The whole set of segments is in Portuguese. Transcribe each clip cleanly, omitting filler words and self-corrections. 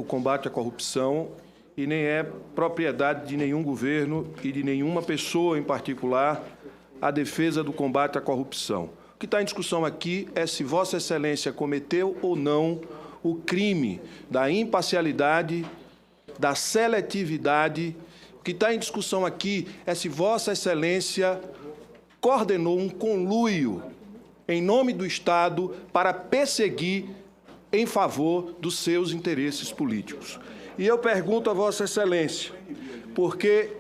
combate à corrupção e nem é propriedade de nenhum governo e de nenhuma pessoa em particular a defesa do combate à corrupção. O que está em discussão aqui é se Vossa Excelência cometeu ou não o crime da imparcialidade, da seletividade. O que está em discussão aqui é se Vossa Excelência coordenou um conluio em nome do Estado para perseguir em favor dos seus interesses políticos. E eu pergunto a Vossa Excelência, porque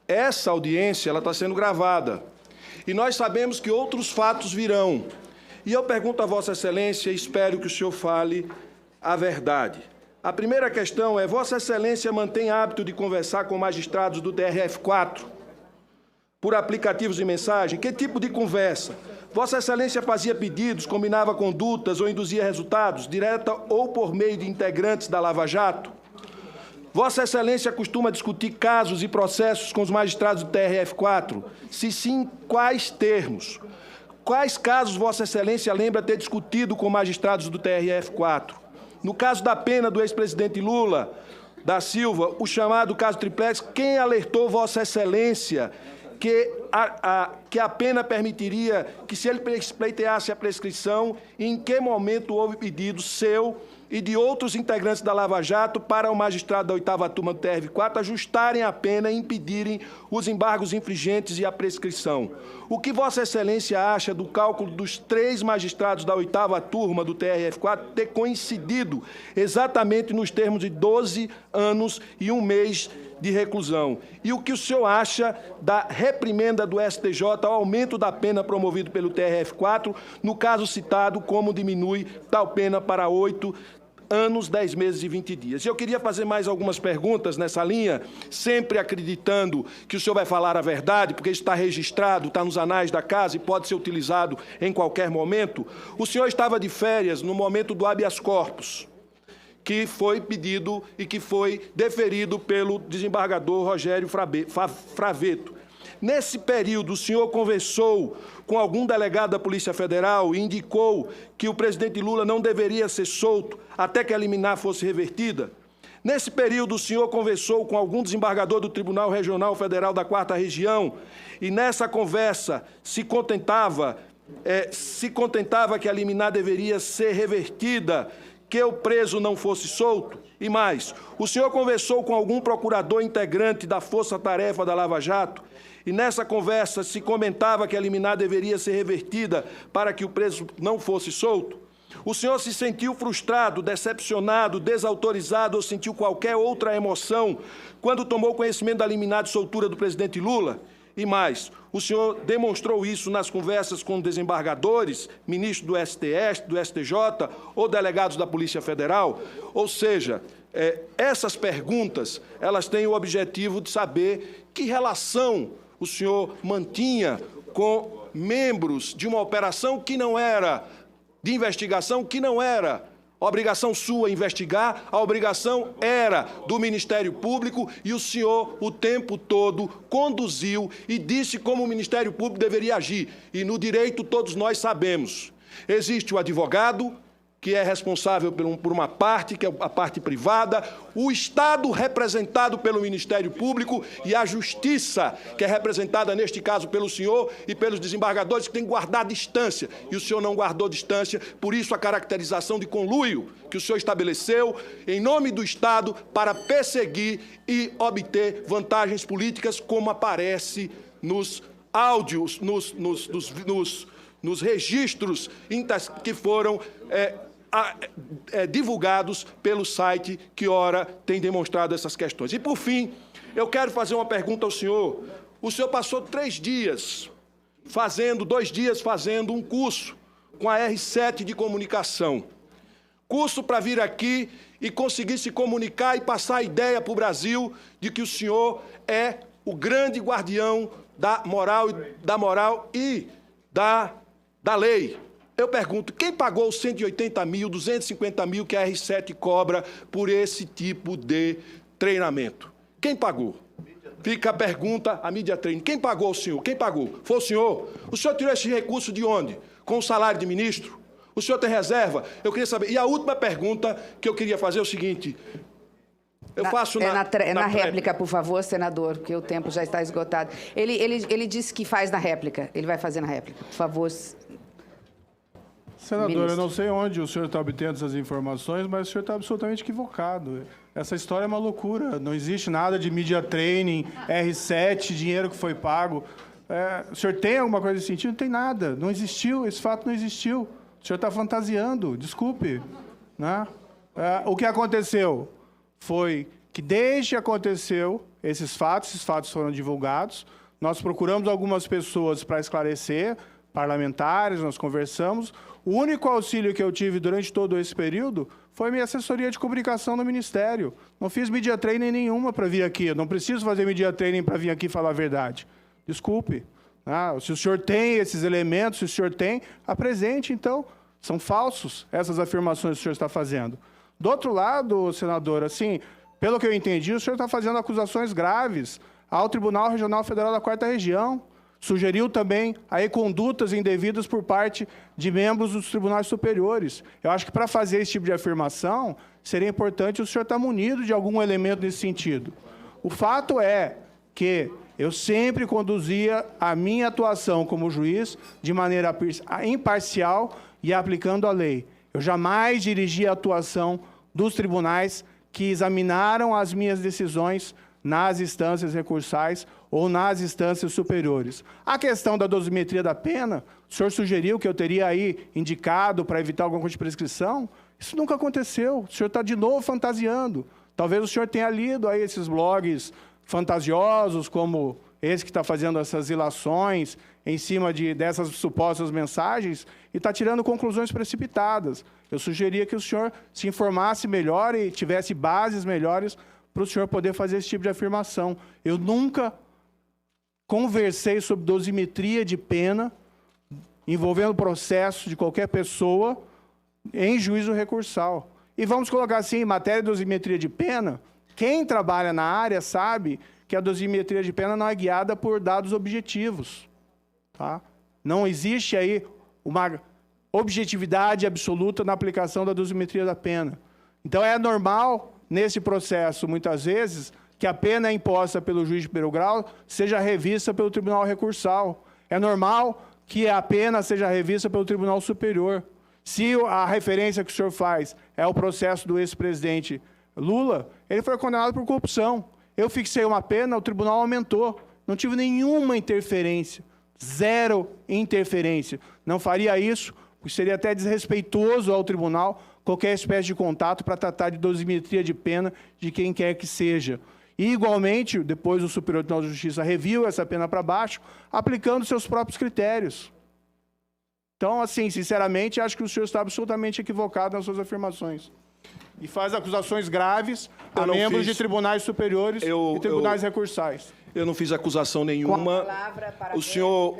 essa audiência ela está sendo gravada, e nós sabemos que outros fatos virão. E eu pergunto a Vossa Excelência, e espero que o senhor fale a verdade. A primeira questão é: Vossa Excelência mantém hábito de conversar com magistrados do TRF4 por aplicativos de mensagem? Que tipo de conversa? Vossa Excelência fazia pedidos, combinava condutas ou induzia resultados, direta ou por meio de integrantes da Lava Jato? Vossa Excelência costuma discutir casos e processos com os magistrados do TRF4? Se sim, quais termos? Quais casos Vossa Excelência lembra ter discutido com magistrados do TRF4? No caso da pena do ex-presidente Lula da Silva, o chamado caso Triplex, quem alertou Vossa Excelência que a pena permitiria que, se ele pleiteasse a prescrição, em que momento houve pedido seu e de outros integrantes da Lava Jato para o magistrado da 8ª turma do TRF4 ajustarem a pena e impedirem os embargos infringentes e a prescrição? O que Vossa Excelência acha do cálculo dos 3 magistrados da 8ª turma do TRF4 ter coincidido exatamente nos termos de 12 anos e 1 mês de reclusão? E o que o senhor acha da reprimenda do STJ ao aumento da pena promovido pelo TRF4, no caso citado, como diminui tal pena para 8 anos, 10 meses e 20 dias? E eu queria fazer mais algumas perguntas nessa linha, sempre acreditando que o senhor vai falar a verdade, porque isso está registrado, está nos anais da casa e pode ser utilizado em qualquer momento. O senhor estava de férias no momento do habeas corpus, que foi pedido e que foi deferido pelo desembargador Rogério Fravetto. Nesse período, o senhor conversou com algum delegado da Polícia Federal e indicou que o presidente Lula não deveria ser solto até que a liminar fosse revertida? Nesse período, o senhor conversou com algum desembargador do Tribunal Regional Federal da 4ª Região e nessa conversa se contentava que a liminar deveria ser revertida, que o preso não fosse solto? E mais, o senhor conversou com algum procurador integrante da Força-Tarefa da Lava Jato e nessa conversa se comentava que a liminar deveria ser revertida para que o preso não fosse solto? O senhor se sentiu frustrado, decepcionado, desautorizado ou sentiu qualquer outra emoção quando tomou conhecimento da liminar de soltura do presidente Lula? E mais, o senhor demonstrou isso nas conversas com desembargadores, ministros do STF, do STJ ou delegados da Polícia Federal? Ou seja, essas perguntas, elas têm o objetivo de saber que relação o senhor mantinha com membros de uma operação que não era de investigação, que não era obrigação sua investigar, a obrigação era do Ministério Público e o senhor, o tempo todo, conduziu e disse como o Ministério Público deveria agir. E no direito todos nós sabemos, existe o advogado, que é responsável por uma parte, que é a parte privada, o Estado representado pelo Ministério Público e a Justiça, que é representada, neste caso, pelo senhor e pelos desembargadores, que tem que guardar distância. E o senhor não guardou distância, por isso a caracterização de conluio que o senhor estabeleceu em nome do Estado para perseguir e obter vantagens políticas, como aparece nos áudios, nos registros que foram divulgados pelo site que, ora, tem demonstrado essas questões. E, por fim, eu quero fazer uma pergunta ao senhor. O senhor passou 2 dias fazendo um curso com a R7 de comunicação. Curso para vir aqui e conseguir se comunicar e passar a ideia para o Brasil de que o senhor é o grande guardião da moral e da lei. Eu pergunto, quem pagou os 180 mil, 250 mil que a R7 cobra por esse tipo de treinamento? Quem pagou? Fica a pergunta, a Media Training. Quem pagou o senhor? Quem pagou? Foi o senhor? O senhor tirou esse recurso de onde? Com o salário de ministro? O senhor tem reserva? Eu queria saber. E a última pergunta que eu queria fazer é o seguinte: Eu faço na réplica, por favor, senador, porque o tempo já está esgotado. Ele disse que faz na réplica. Ele vai fazer na réplica. Por favor. Senador, Ministro. eu não sei onde o senhor está obtendo essas informações, mas o senhor está absolutamente equivocado. Essa história é uma loucura. Não existe nada de media training, R7, dinheiro que foi pago. O senhor tem alguma coisa nesse sentido? Não tem nada. Não existiu, esse fato não existiu. O senhor está fantasiando, desculpe. Né? O que aconteceu foi que, desde que aconteceu esses fatos foram divulgados, nós procuramos algumas pessoas para esclarecer, parlamentares, nós conversamos. O único auxílio que eu tive durante todo esse período foi minha assessoria de comunicação no Ministério. Não fiz media training nenhuma para vir aqui. Eu não preciso fazer media training para vir aqui falar a verdade. Desculpe. Se o senhor tem esses elementos, se o senhor tem, apresente, então. São falsos essas afirmações que o senhor está fazendo. Do outro lado, senador, assim, pelo que eu entendi, o senhor está fazendo acusações graves ao Tribunal Regional Federal da 4ª Região. Sugeriu também aí condutas indevidas por parte de membros dos tribunais superiores. Eu acho que, para fazer esse tipo de afirmação, seria importante o senhor estar munido de algum elemento nesse sentido. O fato é que eu sempre conduzia a minha atuação como juiz de maneira imparcial e aplicando a lei. Eu jamais dirigi a atuação dos tribunais que examinaram as minhas decisões nas instâncias recursais ou nas instâncias superiores. A questão da dosimetria da pena, o senhor sugeriu que eu teria aí indicado para evitar alguma coisa de prescrição? Isso nunca aconteceu. O senhor está de novo fantasiando. Talvez o senhor tenha lido aí esses blogs fantasiosos, como esse que está fazendo essas ilações em cima dessas supostas mensagens e está tirando conclusões precipitadas. Eu sugeria que o senhor se informasse melhor e tivesse bases melhores para o senhor poder fazer esse tipo de afirmação. Eu nunca conversei sobre dosimetria de pena envolvendo processo de qualquer pessoa em juízo recursal. E vamos colocar assim, em matéria de dosimetria de pena, quem trabalha na área sabe que a dosimetria de pena não é guiada por dados objetivos. Tá? Não existe aí uma objetividade absoluta na aplicação da dosimetria da pena. Então, é normal, nesse processo, muitas vezes, que a pena imposta pelo juiz de primeiro grau seja revista pelo tribunal recursal. É normal que a pena seja revista pelo tribunal superior. Se a referência que o senhor faz é o processo do ex-presidente Lula, ele foi condenado por corrupção. Eu fixei uma pena, o tribunal aumentou. Não tive nenhuma interferência. Zero interferência. Não faria isso, porque seria até desrespeitoso ao tribunal qualquer espécie de contato para tratar de dosimetria de pena de quem quer que seja. E, igualmente, depois o Superior Tribunal de Justiça reviu essa pena para baixo, aplicando seus próprios critérios. Então, assim, sinceramente, acho que o senhor está absolutamente equivocado nas suas afirmações. E faz acusações graves a membros de tribunais superiores e tribunais recursais. Eu não fiz acusação nenhuma. O senhor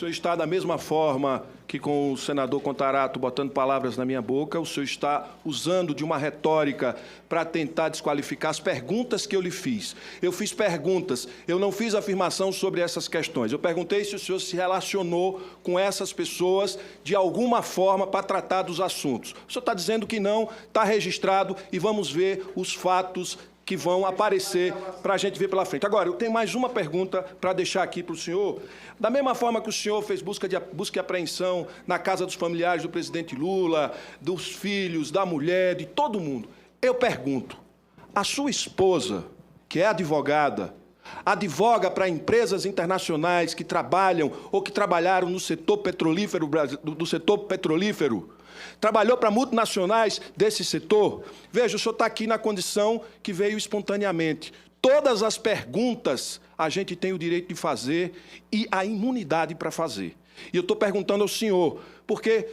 está da mesma forma que com o senador Contarato botando palavras na minha boca, o senhor está usando de uma retórica para tentar desqualificar as perguntas que eu lhe fiz. Eu fiz perguntas, eu não fiz afirmação sobre essas questões. Eu perguntei se o senhor se relacionou com essas pessoas de alguma forma para tratar dos assuntos. O senhor está dizendo que não, está registrado e vamos ver os fatos que vão aparecer para a gente ver pela frente. Agora, eu tenho mais uma pergunta para deixar aqui para o senhor. Da mesma forma que o senhor fez busca e apreensão na casa dos familiares do presidente Lula, dos filhos, da mulher, de todo mundo, eu pergunto, a sua esposa, que é advogada, advoga para empresas internacionais que trabalham ou que trabalharam no setor petrolífero, trabalhou para multinacionais desse setor? Veja, o senhor está aqui na condição que veio espontaneamente. Todas as perguntas a gente tem o direito de fazer e a imunidade para fazer. E eu estou perguntando ao senhor, porque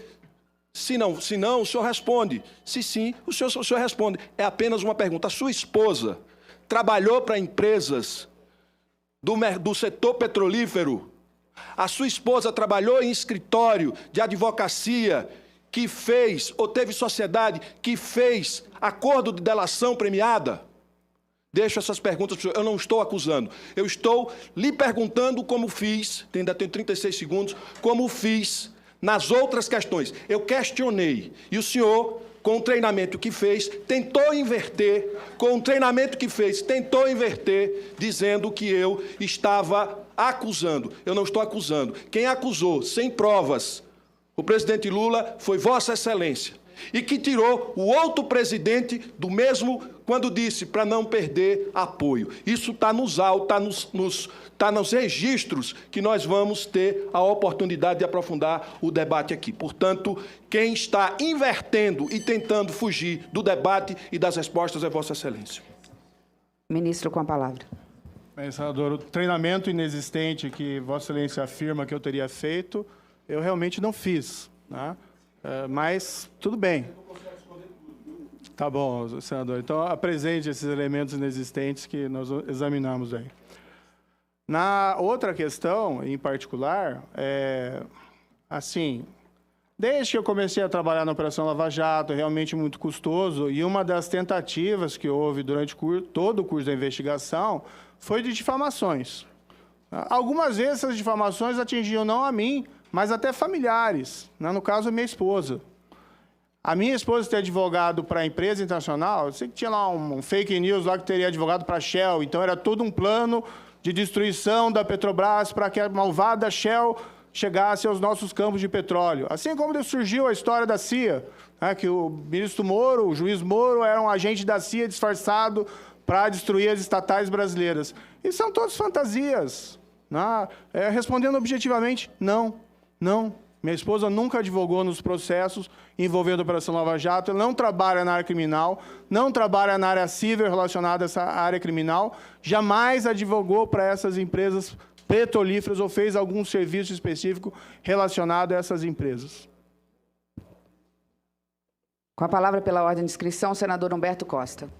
se não, o senhor responde. Se sim, o senhor responde. É apenas uma pergunta. A sua esposa trabalhou para empresas do setor petrolífero? A sua esposa trabalhou em escritório de advocacia que fez, ou teve sociedade que fez acordo de delação premiada? Deixo essas perguntas para o senhor. Eu não estou acusando. Eu estou lhe perguntando como fiz, ainda tenho 36 segundos, como fiz nas outras questões. Eu questionei. E o senhor com o treinamento que fez, tentou inverter, dizendo que eu estava acusando. Eu não estou acusando. Quem acusou, sem provas, o presidente Lula foi Vossa Excelência, e que tirou o outro presidente do mesmo quando disse para não perder apoio. Isso está nos autos, está nos registros que nós vamos ter a oportunidade de aprofundar o debate aqui. Portanto, quem está invertendo e tentando fugir do debate e das respostas é Vossa Excelência. Ministro, com a palavra. Bem, senador, o treinamento inexistente que Vossa Excelência afirma que eu teria feito, eu realmente não fiz, né? Mas tudo bem. Tá bom, senador. Então, apresente esses elementos inexistentes que nós examinamos aí. Na outra questão, em particular, assim, desde que eu comecei a trabalhar na Operação Lava Jato, é realmente muito custoso, e uma das tentativas que houve durante todo o curso da investigação foi de difamações. Algumas vezes essas difamações atingiam não a mim, mas até familiares, né? No caso, a minha esposa. A minha esposa tem advogado para a empresa internacional, eu sei que tinha lá um fake news lá que teria advogado para a Shell, então era todo um plano de destruição da Petrobras para que a malvada Shell chegasse aos nossos campos de petróleo. Assim como surgiu a história da CIA, né? Que o ministro Moro, o juiz Moro, era um agente da CIA disfarçado para destruir as estatais brasileiras. Isso são todas fantasias. Né? Respondendo objetivamente, não. Não, minha esposa nunca advogou nos processos envolvendo a Operação Lava Jato, ela não trabalha na área criminal, não trabalha na área civil relacionada a essa área criminal, jamais advogou para essas empresas petrolíferas ou fez algum serviço específico relacionado a essas empresas. Com a palavra pela ordem de inscrição, o senador Humberto Costa.